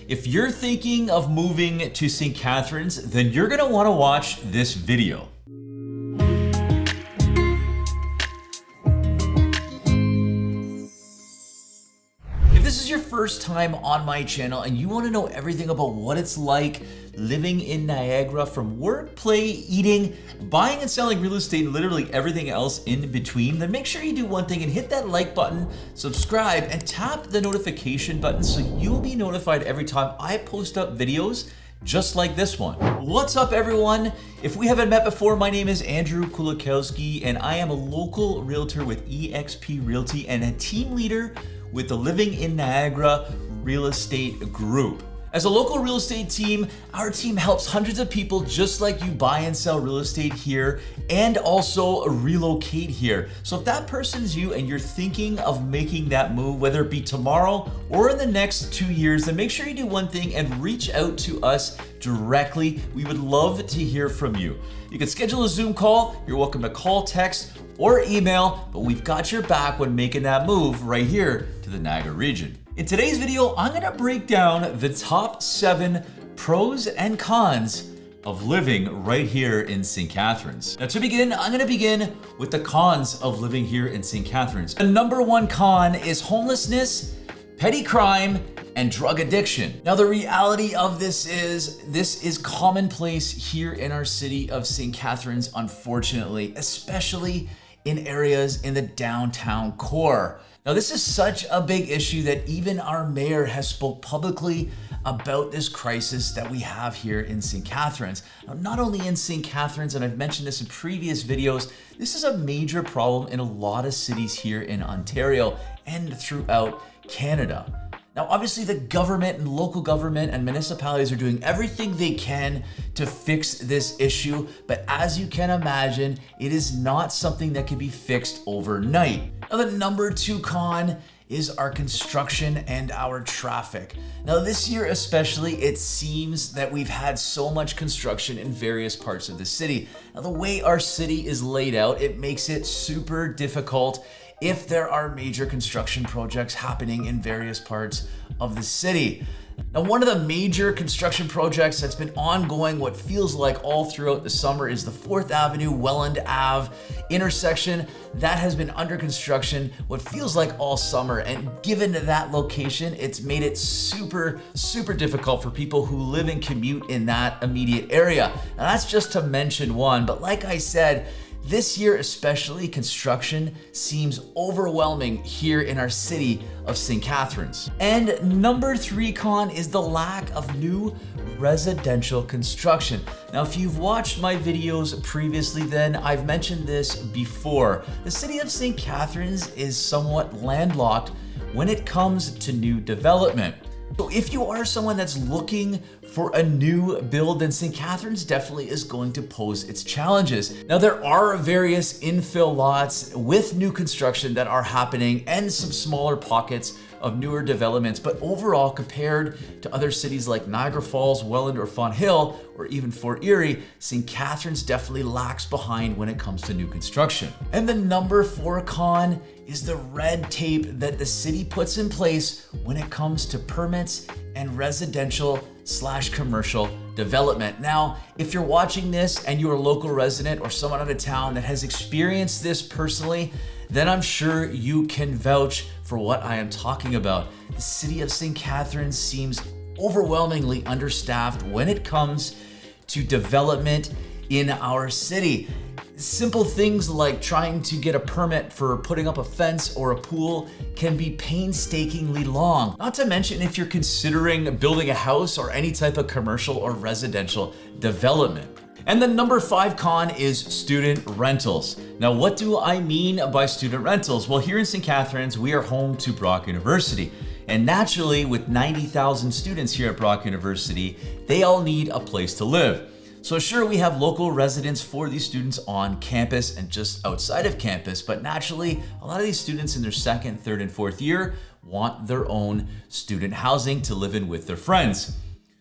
If you're thinking of moving to St. Catharines, then you're gonna wanna watch this video. If this is your first time on my channel and you wanna know everything about what it's like living in Niagara, from work, play, eating, buying and selling real estate, and literally everything else in between, then make sure you do one thing and hit that like button, subscribe, and tap the notification button so you'll be notified every time I post up videos just like this one. What's up, everyone? If we haven't met before, my name is Andrew Kulikowski, and I am a local realtor with eXp Realty and a team leader with the Living in Niagara Real Estate Group. As a local real estate team, our team helps hundreds of people just like you buy and sell real estate here and also relocate here. So if that person's you and you're thinking of making that move, whether it be tomorrow or in the next 2 years, then make sure you do one thing and reach out to us directly. We would love to hear from you. You can schedule a Zoom call. You're welcome to call, text, or email, but we've got your back when making that move right here to the Niagara region. In today's video, I'm gonna break down the top 7 pros and cons of living right here in St. Catharines. Now to begin, I'm gonna begin with the cons of living here in St. Catharines. The number 1 con is homelessness, petty crime, and drug addiction. Now the reality of this is commonplace here in our city of St. Catharines, unfortunately, especially in areas in the downtown core. Now this is such a big issue that even our mayor has spoke publicly about this crisis that we have here in St. Catharines. Now, not only in St. Catharines, and I've mentioned this in previous videos, this is a major problem in a lot of cities here in Ontario and throughout Canada. Now, obviously the government and local government and municipalities are doing everything they can to fix this issue, but as you can imagine, it is not something that can be fixed overnight. Now, the number 2 con is our construction and our traffic. Now, this year especially, it seems that we've had so much construction in various parts of the city. Now, the way our city is laid out, it makes it super difficult if there are major construction projects happening in various parts of the city. Now, one of the major construction projects that's been ongoing what feels like all throughout the summer is the 4th Avenue, Welland Ave intersection. That has been under construction what feels like all summer, and given that location, it's made it super difficult for people who live and commute in that immediate area. Now, that's just to mention one, but like I said, this year especially, construction seems overwhelming here in our city of St. Catharines. And number 3 con is the lack of new residential construction. Now, if you've watched my videos previously, then I've mentioned this before. The city of St. Catharines is somewhat landlocked when it comes to new development. So if you are someone that's looking for a new build, then St. Catharines definitely is going to pose its challenges. Now, there are various infill lots with new construction that are happening and some smaller pockets of newer developments, but overall, compared to other cities like Niagara Falls, Welland, or Fonthill, or even Fort Erie, St. Catharines definitely lags behind when it comes to new construction. And the number 4 con is the red tape that the city puts in place when it comes to permits and residential/commercial development. Now, if you're watching this and you're a local resident or someone out of town that has experienced this personally, then I'm sure you can vouch for what I am talking about. The city of St. Catharines seems overwhelmingly understaffed when it comes to development in our city. Simple things like trying to get a permit for putting up a fence or a pool can be painstakingly long. Not to mention if you're considering building a house or any type of commercial or residential development. And the number 5 con is student rentals. Now, what do I mean by student rentals? Well, here in St. Catharines, we are home to Brock University. And naturally, with 90,000 students here at Brock University, they all need a place to live. So sure, we have local residents for these students on campus and just outside of campus, but naturally, a lot of these students in their 2nd, 3rd, and 4th year want their own student housing to live in with their friends.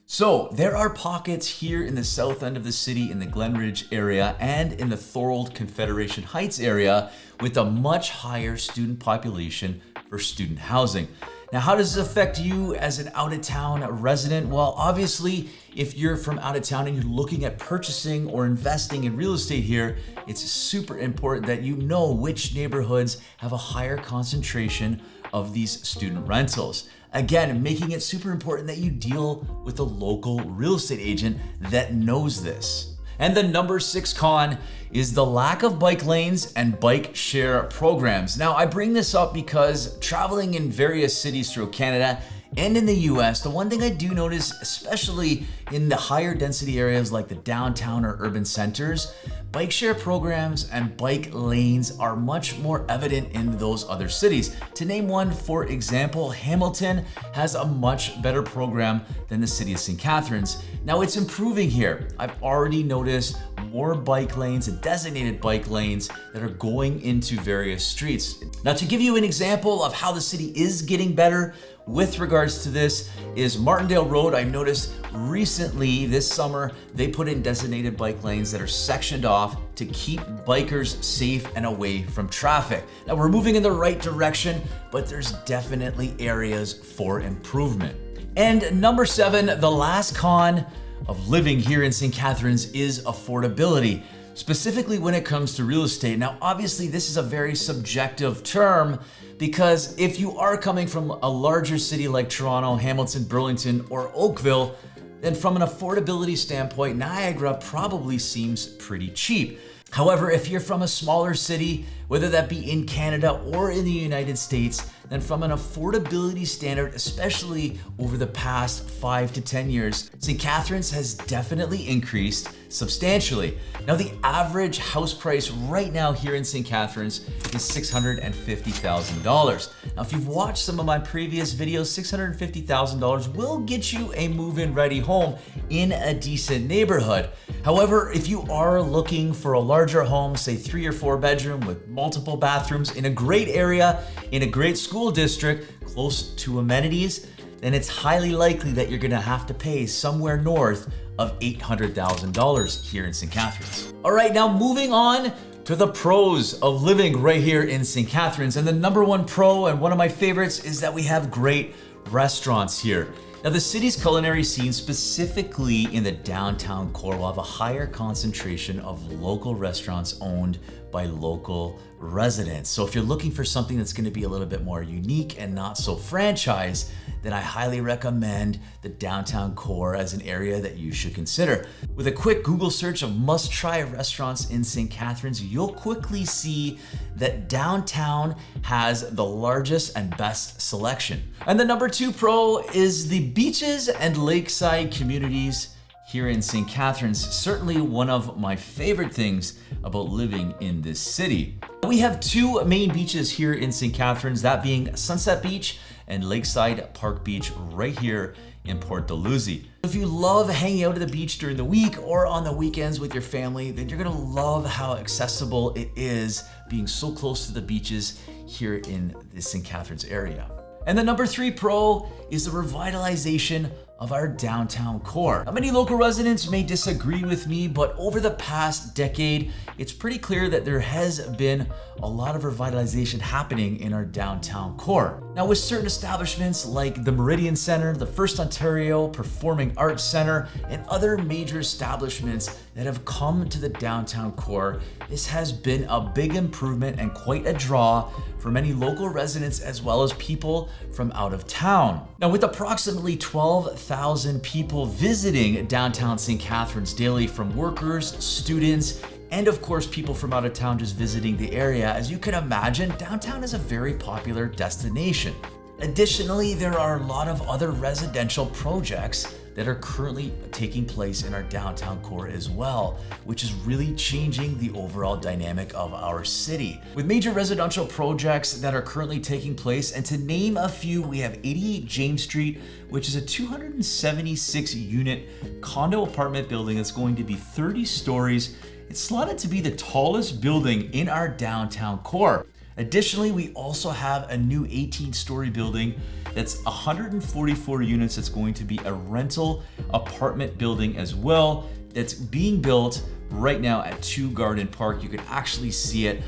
So there are pockets here in the south end of the city, in the Glenridge area, and in the Thorold Confederation Heights area with a much higher student population for student housing. Now, how does this affect you as an out-of-town resident? Well, obviously, if you're from out of town and you're looking at purchasing or investing in real estate here, it's super important that you know which neighborhoods have a higher concentration of these student rentals. Again, making it super important that you deal with a local real estate agent that knows this. And the number 6 con is the lack of bike lanes and bike share programs. Now, I bring this up because traveling in various cities throughout Canada and in the US, the one thing I do notice, especially in the higher density areas like the downtown or urban centers, bike share programs and bike lanes are much more evident in those other cities. To name one, for example, Hamilton has a much better program than the city of St. Catharines. Now, it's improving here. I've already noticed more bike lanes and designated bike lanes that are going into various streets. Now, to give you an example of how the city is getting better with regards to this is Martindale Road. I noticed recently this summer, they put in designated bike lanes that are sectioned off to keep bikers safe and away from traffic. Now, we're moving in the right direction, but there's definitely areas for improvement. And number 7, the last con of living here in St. Catharines is affordability, specifically when it comes to real estate. Now, obviously, this is a very subjective term because if you are coming from a larger city like Toronto, Hamilton, Burlington, or Oakville, then from an affordability standpoint, Niagara probably seems pretty cheap. However, if you're from a smaller city, whether that be in Canada or in the United States, then from an affordability standard, especially over the past 5 to 10 years, St. Catharines has definitely increased substantially. Now, the average house price right now here in St. Catharines is $650,000. Now, if you've watched some of my previous videos, $650,000 will get you a move-in ready home in a decent neighborhood. However, if you are looking for a larger home, say 3 or 4 bedroom with multiple bathrooms in a great area, in a great school district, close to amenities, then it's highly likely that you're gonna have to pay somewhere north of $800,000 here in St. Catharines. All right, now moving on to the pros of living right here in St. Catharines. And the number 1 pro, and one of my favorites, is that we have great restaurants here. Now, the city's culinary scene, specifically in the downtown core, will have a higher concentration of local restaurants owned by local residents. So if you're looking for something that's going to be a little bit more unique and not so franchise, then I highly recommend the downtown core as an area that you should consider. With a quick Google search of must-try restaurants in St. Catharines, you'll quickly see that downtown has the largest and best selection. And the number 2 pro is the beaches and lakeside communities here in St. Catharines. Certainly one of my favorite things about living in this city. We have 2 main beaches here in St. Catharines, that being Sunset Beach and Lakeside Park Beach right here in Port Dalhousie. If you love hanging out at the beach during the week or on the weekends with your family, then you're gonna love how accessible it is being so close to the beaches here in the St. Catharines area. And the number 3 pro is the revitalization of our downtown core. Now, many local residents may disagree with me, but over the past decade, it's pretty clear that there has been a lot of revitalization happening in our downtown core. Now, with certain establishments like the Meridian Center, the First Ontario Performing Arts Center, and other major establishments that have come to the downtown core, this has been a big improvement and quite a draw for many local residents as well as people from out of town. Now, with approximately 12,000 people visiting downtown St. Catharines daily, from workers, students, and of course people from out of town just visiting the area, as you can imagine, downtown is a very popular destination. Additionally, there are a lot of other residential projects that are currently taking place in our downtown core as well, which is really changing the overall dynamic of our city. With major residential projects that are currently taking place, and to name a few, we have 88 James Street, which is a 276 unit condo apartment building that's going to be 30 stories. It's slotted to be the tallest building in our downtown core. Additionally, we also have a new 18-story building that's 144 units that's going to be a rental apartment building as well, that's being built right now at 2 Garden Park. You can actually see it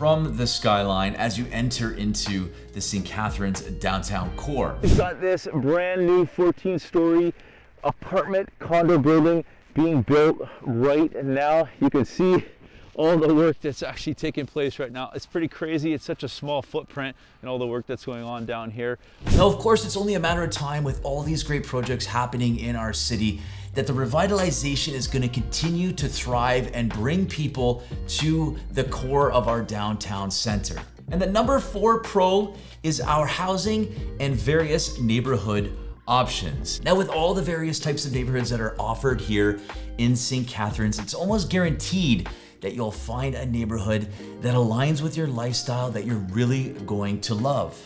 from the skyline as you enter into the St. Catharines downtown core. We've got this brand new 14-story apartment condo building being built right now. You can see all the work that's actually taking place right now. It's pretty crazy. It's such a small footprint and all the work that's going on down here. Now, of course, it's only a matter of time with all these great projects happening in our city that the revitalization is going to continue to thrive and bring people to the core of our downtown center. And the number 4 pro is our housing and various neighborhood options. Now, with all the various types of neighborhoods that are offered here in St. Catharines, it's almost guaranteed that you'll find a neighborhood that aligns with your lifestyle that you're really going to love.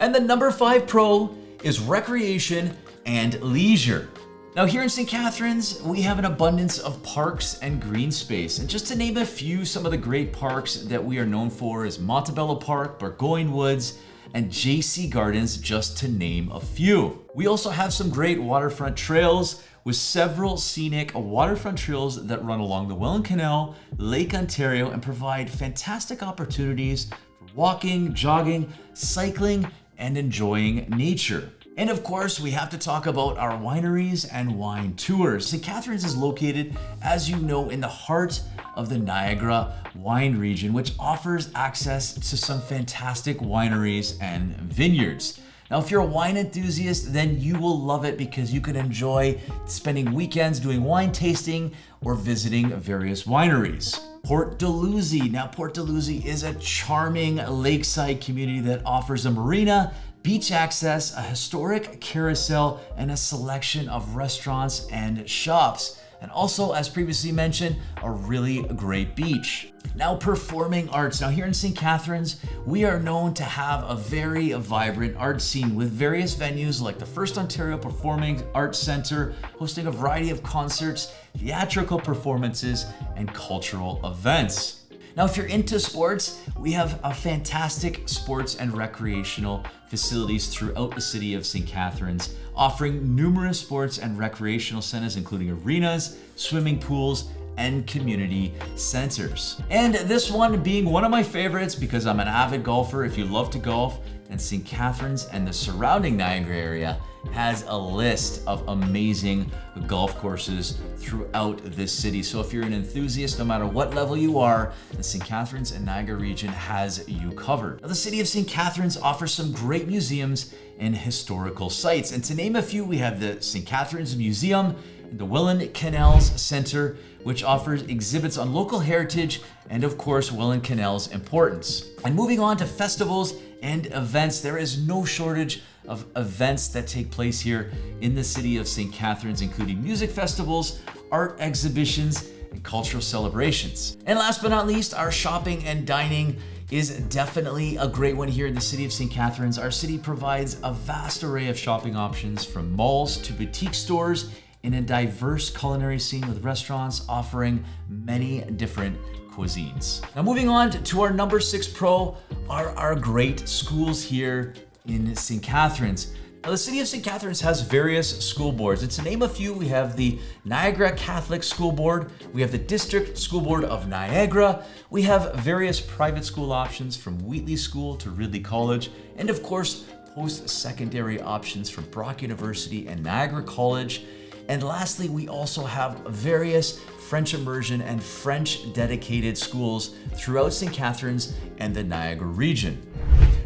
And the number 5 pro is recreation and leisure. Now, here in St. Catharines, we have an abundance of parks and green space. And just to name a few, some of the great parks that we are known for is Montebello Park, Burgoyne Woods, and JC Gardens, just to name a few. We also have some great waterfront trails with several scenic waterfront trails that run along the Welland Canal, Lake Ontario, and provide fantastic opportunities for walking, jogging, cycling, and enjoying nature. And of course, we have to talk about our wineries and wine tours. St. Catharines is located, as you know, in the heart of the Niagara wine region, which offers access to some fantastic wineries and vineyards. Now, if you're a wine enthusiast, then you will love it because you can enjoy spending weekends doing wine tasting or visiting various wineries. Port Dalhousie. Now, Port Dalhousie is a charming lakeside community that offers a marina, beach access, a historic carousel, and a selection of restaurants and shops. And also, as previously mentioned, a really great beach. Now, performing arts. Now, here in St. Catharines, we are known to have a very vibrant art scene with various venues like the First Ontario Performing Arts Centre, hosting a variety of concerts, theatrical performances, and cultural events. Now, if you're into sports, we have a fantastic sports and recreational facilities throughout the city of St. Catharines, offering numerous sports and recreational centers, including arenas, swimming pools, and community centers. And this one being one of my favorites because I'm an avid golfer. If you love to golf, then St. Catharines and the surrounding Niagara area has a list of amazing golf courses throughout this city. So if you're an enthusiast, no matter what level you are, the St. Catharines and Niagara region has you covered. Now, the city of St. Catharines offers some great museums and historical sites. And to name a few, we have the St. Catharines Museum, the Welland Canals Center, which offers exhibits on local heritage and, of course, Welland Canal's importance. And moving on to festivals and events, there is no shortage of events that take place here in the city of St. Catharines, including music festivals, art exhibitions, and cultural celebrations. And last but not least, our shopping and dining is definitely a great one here in the city of St. Catharines. Our city provides a vast array of shopping options, from malls to boutique stores, in a diverse culinary scene with restaurants offering many different cuisines. Now, moving on to our number 6 pro are our great schools here in St. Catharines. Now, the city of St. Catharines has various school boards. And to name a few, we have the Niagara Catholic School Board, we have the District School Board of Niagara, we have various private school options from Wheatley School to Ridley College, and of course, post-secondary options from Brock University and Niagara College. And lastly, we also have various French immersion and French dedicated schools throughout St. Catharines and the Niagara region.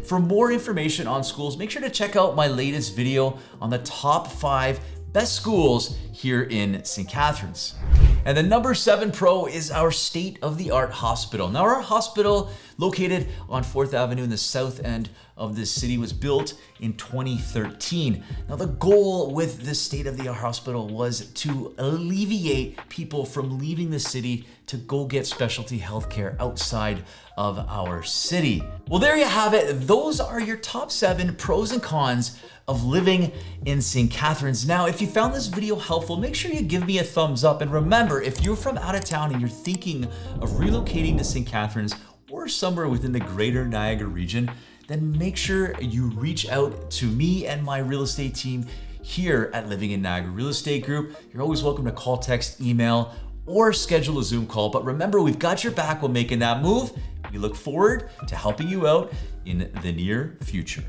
For more information on schools, make sure to check out my latest video on the top 5 best schools here in St. Catharines. And the number 7 pro is our state-of-the-art hospital. Now, our hospital, located on 4th Avenue in the south end of the city, was built in 2013. Now, the goal with this state-of-the-art hospital was to alleviate people from leaving the city to go get specialty healthcare outside of our city. Well, there you have it. Those are your top 7 pros and cons of living in St. Catharines. Now, if you found this video helpful, make sure you give me a thumbs up. And remember, if you're from out of town and you're thinking of relocating to St. Catharines or somewhere within the greater Niagara region, then make sure you reach out to me and my real estate team here at Living in Niagara Real Estate Group. You're always welcome to call, text, email, or schedule a Zoom call. But remember, we've got your back when making that move. We look forward to helping you out in the near future.